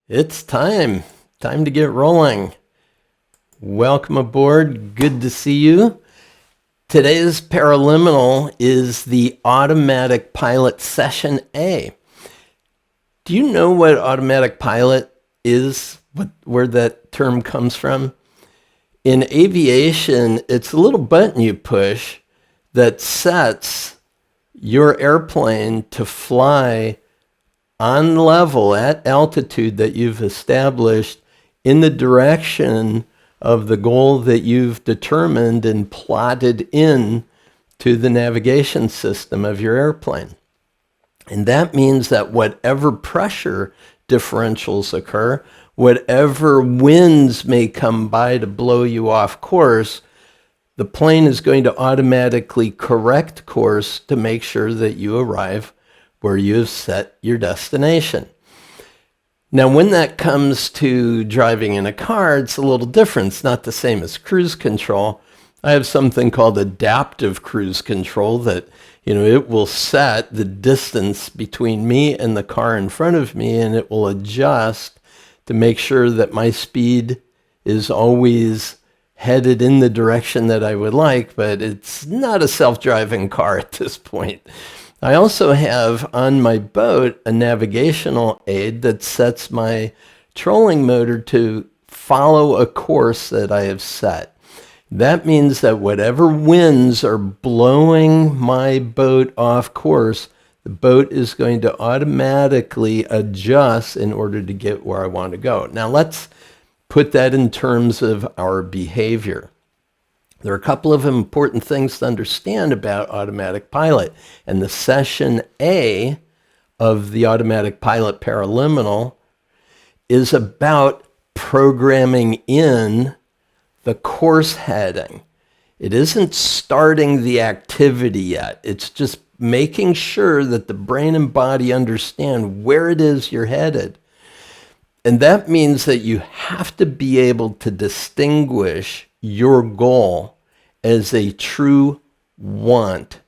It's time. Time to get rolling. Welcome aboard. Good to see you. Today's Paraliminal is the automatic pilot session A. Do you know what automatic pilot is? Where that term comes from? In aviation, it's a little button you push that sets your airplane to fly on level at altitude that you've established in the direction of the goal that you've determined and plotted in to the navigation system of your airplane. And that means that whatever pressure differentials occur, whatever winds may come by to blow you off course, the plane is going to automatically correct course to make sure that you arrive where you have set your destination. Now, when that comes to driving in a car, it's a little different. It's not the same as cruise control. I have something called adaptive cruise control that, it will set the distance between me and the car in front of me, and it will adjust to make sure that my speed is always headed in the direction that I would like, but it's not a self-driving car at this point. I also have on my boat a navigational aid that sets my trolling motor to follow a course that I have set. That means that whatever winds are blowing my boat off course, the boat is going to automatically adjust in order to get where I want to go. Now let's put that in terms of our behavior. There are a couple of important things to understand about automatic pilot. And the session A of the automatic pilot Paraliminal is about programming in the course heading. It isn't starting the activity yet. It's just making sure that the brain and body understand where it is you're headed. And that means that you have to be able to distinguish your goal as a true want,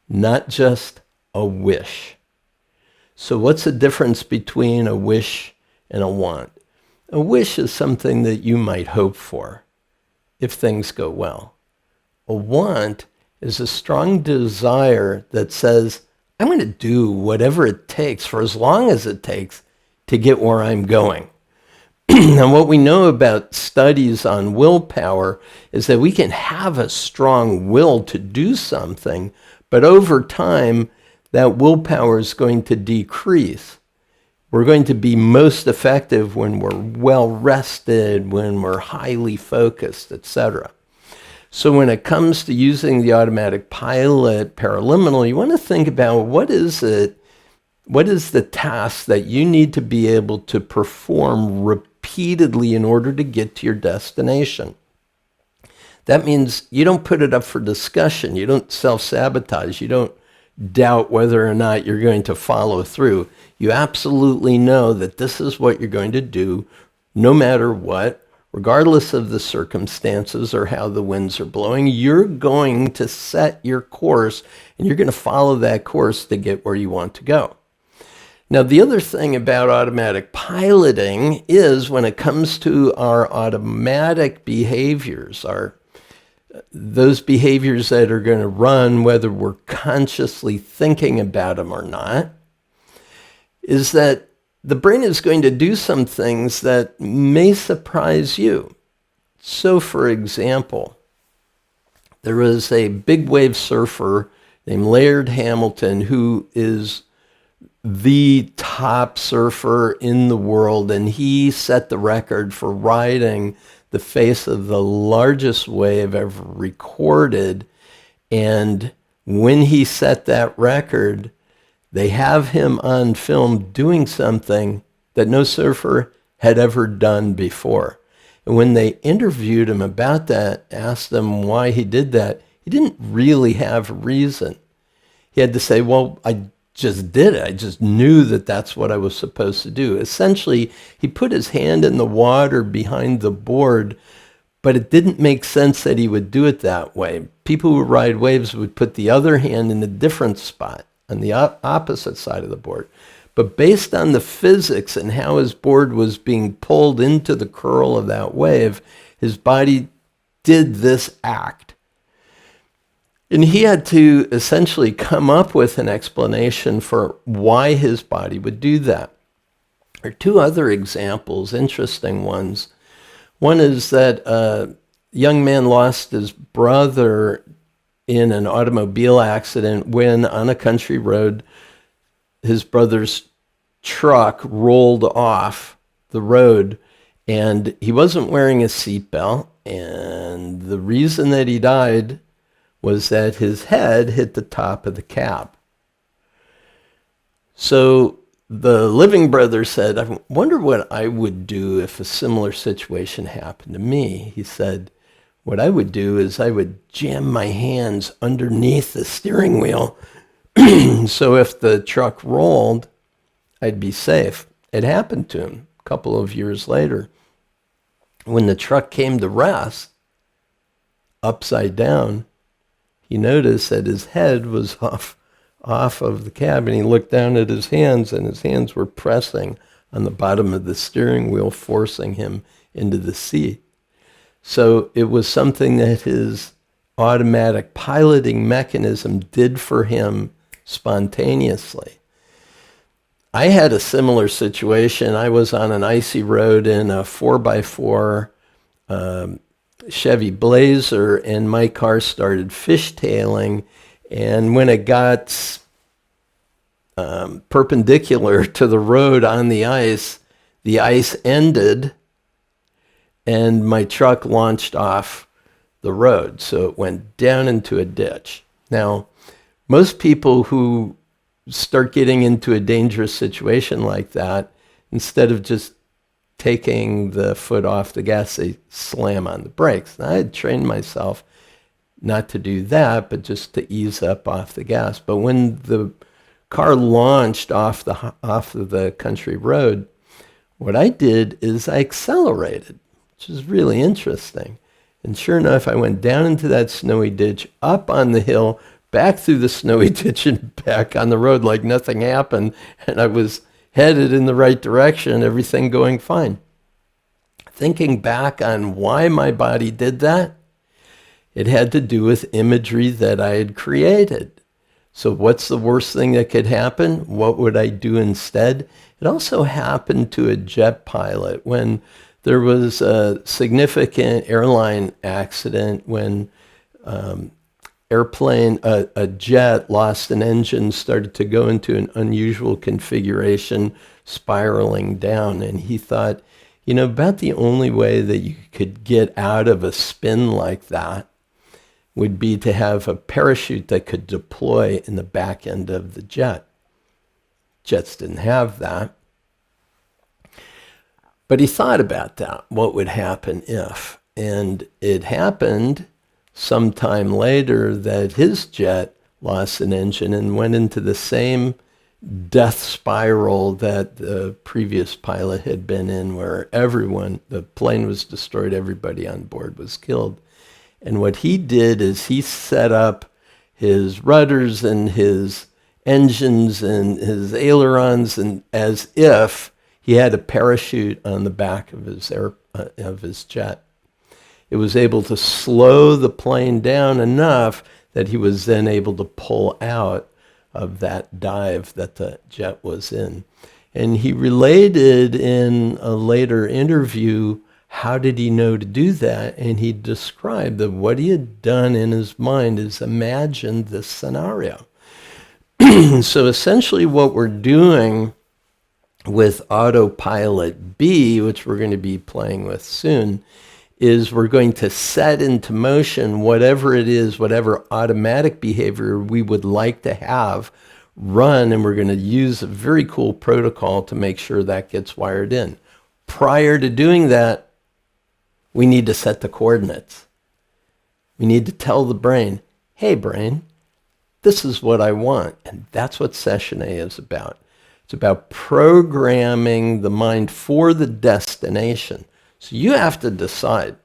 not just a wish. So what's the difference between a wish and a want? A wish is something that you might hope for if things go well. A want is a strong desire that says, I'm going to do whatever it takes for as long as it takes to get where I'm going. And what we know about studies on willpower is that we can have a strong will to do something, but over time, that willpower is going to decrease. We're going to be most effective when we're well rested, when we're highly focused, etc. So when it comes to using the automatic pilot Paraliminal, you want to think about what is the task that you need to be able to perform repeatedly in order to get to your destination. That means you don't put it up for discussion. You don't self-sabotage. You don't doubt whether or not you're going to follow through. You absolutely know that this is what you're going to do no matter what, regardless of the circumstances or how the winds are blowing. You're going to set your course and you're going to follow that course to get where you want to go. Now, the other thing about automatic piloting is when it comes to our automatic behaviors, those behaviors that are going to run whether we're consciously thinking about them or not, is that the brain is going to do some things that may surprise you. So, for example, there was a big wave surfer named Laird Hamilton who is the top surfer in the world, and he set the record for riding the face of the largest wave ever recorded. And when he set that record, they have him on film doing something that no surfer had ever done before. And when they interviewed him about that, asked him why he did that, he didn't really have a reason. He had to say, well, I just did it. I just knew that that's what I was supposed to do. Essentially, he put his hand in the water behind the board, but it didn't make sense that he would do it that way. People who ride waves would put the other hand in a different spot on the opposite side of the board. But based on the physics and how his board was being pulled into the curl of that wave, his body did this act. And he had to essentially come up with an explanation for why his body would do that. There are two other examples, interesting ones. One is that a young man lost his brother in an automobile accident when on a country road, his brother's truck rolled off the road and he wasn't wearing a seatbelt. And the reason that he died was that his head hit the top of the cab. So the living brother said, I wonder what I would do if a similar situation happened to me. He said, what I would do is I would jam my hands underneath the steering wheel so if the truck rolled, I'd be safe. It happened to him a couple of years later. When the truck came to rest, upside down, he noticed that his head was off of the cab, and he looked down at his hands, and his hands were pressing on the bottom of the steering wheel, forcing him into the seat. So it was something that his automatic piloting mechanism did for him spontaneously. I had a similar situation. I was on an icy road in a 4x4 Chevy Blazer, and my car started fishtailing. And when it got perpendicular to the road on the ice ended, and my truck launched off the road. So it went down into a ditch. Now, most people who start getting into a dangerous situation like that, instead of just taking the foot off the gas, they slam on the brakes. Now, I had trained myself not to do that, but just to ease up off the gas. But when the car launched off of the country road, what I did is I accelerated, which is really interesting. And sure enough, I went down into that snowy ditch, up on the hill, back through the snowy ditch, and back on the road like nothing happened. And I was headed in the right direction, everything going fine. Thinking back on why my body did that, it had to do with imagery that I had created. So what's the worst thing that could happen? What would I do instead? It also happened to a jet pilot when there was a significant airline accident when a jet lost an engine, started to go into an unusual configuration, spiraling down. And he thought, about the only way that you could get out of a spin like that would be to have a parachute that could deploy in the back end of the jet. Jets didn't have that. But he thought about that, what would happen if. And it happened sometime later that his jet lost an engine and went into the same death spiral that the previous pilot had been in, where the plane was destroyed, everybody on board was killed. And what he did is he set up his rudders and his engines and his ailerons, and as if he had a parachute on the back of his jet. It was able to slow the plane down enough that he was then able to pull out of that dive that the jet was in. And he related in a later interview, how did he know to do that? And he described that what he had done in his mind is imagined this scenario. So essentially what we're doing with Autopilot B, which we're going to be playing with soon, is we're going to set into motion whatever it is, whatever automatic behavior we would like to have run, and we're going to use a very cool protocol to make sure that gets wired in. Prior to doing that, we need to set the coordinates. We need to tell the brain, hey brain, this is what I want. And that's what session A is about. It's about programming the mind for the destination. So you have to decide,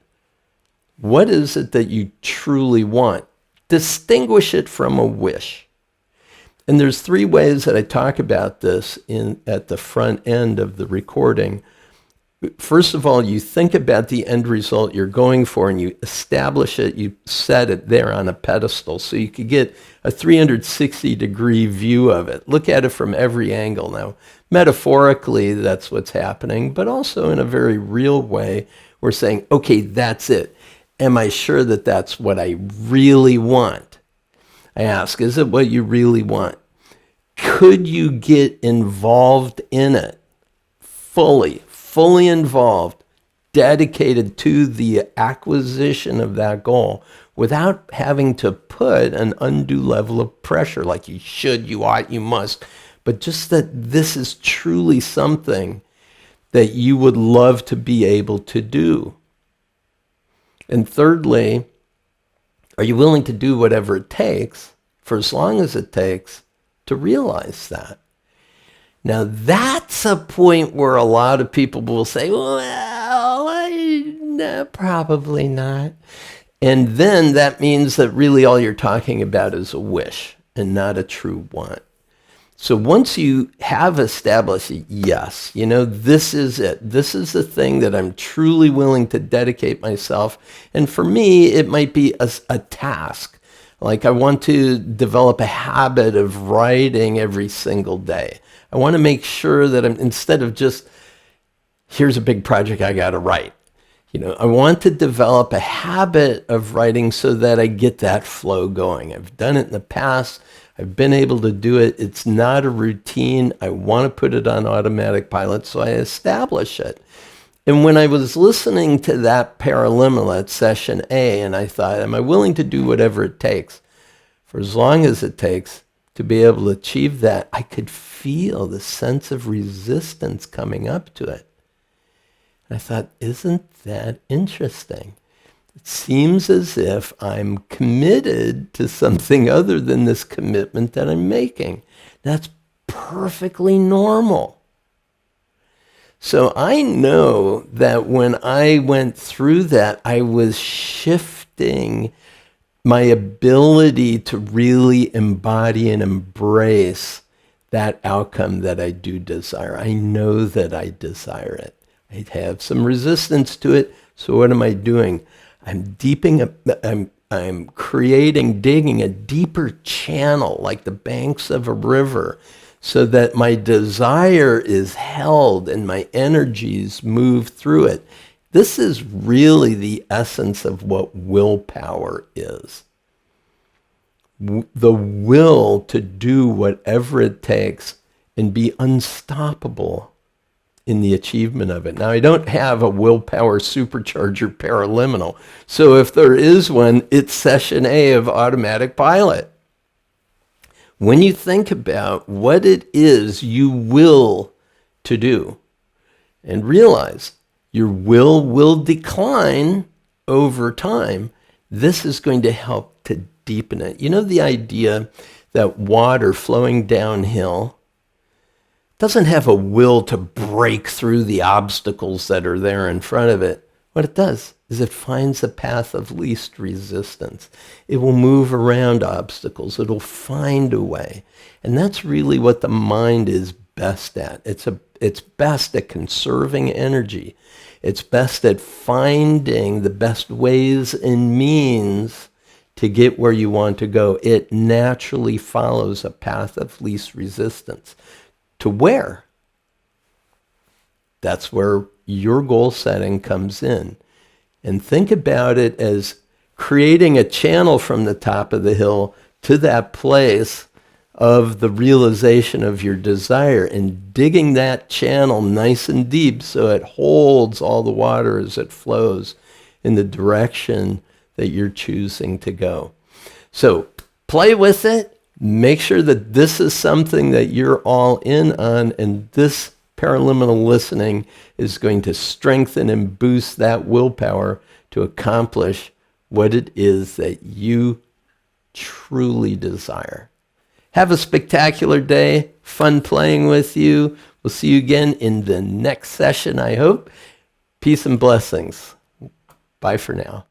what is it that you truly want? Distinguish it from a wish. And there's three ways that I talk about this at the front end of the recording. First of all, you think about the end result you're going for and you establish it, you set it there on a pedestal so you could get a 360-degree view of it. Look at it from every angle. Now, metaphorically, that's what's happening, but also in a very real way, we're saying, okay, that's it. Am I sure that that's what I really want? I ask, is it what you really want? Could you get involved in it fully involved, dedicated to the acquisition of that goal without having to put an undue level of pressure like you should, you ought, you must, but just that this is truly something that you would love to be able to do. And thirdly, are you willing to do whatever it takes, for as long as it takes, to realize that? Now, that's a point where a lot of people will say, well, no, probably not. And then that means that really all you're talking about is a wish and not a true want. So once you have established, yes, this is it. This is the thing that I'm truly willing to dedicate myself. And for me, it might be a task. Like I want to develop a habit of writing every single day. I want to make sure that instead of just, here's a big project I got to write. I want to develop a habit of writing so that I get that flow going. I've done it in the past. I've been able to do it. It's not a routine. I want to put it on automatic pilot, so I establish it. And when I was listening to that Paraliminal at session A, and I thought, am I willing to do whatever it takes, for as long as it takes, to be able to achieve that, I could feel the sense of resistance coming up to it. And I thought, isn't that interesting? It seems as if I'm committed to something other than this commitment that I'm making. That's perfectly normal. So I know that when I went through that, I was shifting my ability to really embody and embrace that outcome that I do desire. I know that I desire it. I have some resistance to it. So what am I doing? I'm digging a deeper channel, like the banks of a river, so that my desire is held and my energies move through it. This is really the essence of what willpower is. The will to do whatever it takes and be unstoppable in the achievement of it. Now, I don't have a willpower supercharger Paraliminal, so if there is one, it's session A of automatic pilot. When you think about what it is you will to do, and realize your will decline over time, this is going to help to deepen it. The idea that water flowing downhill doesn't have a will to break through the obstacles that are there in front of it. What it does is it finds a path of least resistance. It will move around obstacles. It'll find a way. And that's really what the mind is best at. It's best at conserving energy. It's best at finding the best ways and means to get where you want to go. It naturally follows a path of least resistance. To where? That's where your goal setting comes in. And think about it as creating a channel from the top of the hill to that place of the realization of your desire, and digging that channel nice and deep so it holds all the water as it flows in the direction that you're choosing to go. So play with it. Make sure that this is something that you're all in on, and this Paraliminal listening is going to strengthen and boost that willpower to accomplish what it is that you truly desire. Have a spectacular day. Fun playing with you. We'll see you again in the next session, I hope. Peace and blessings. Bye for now.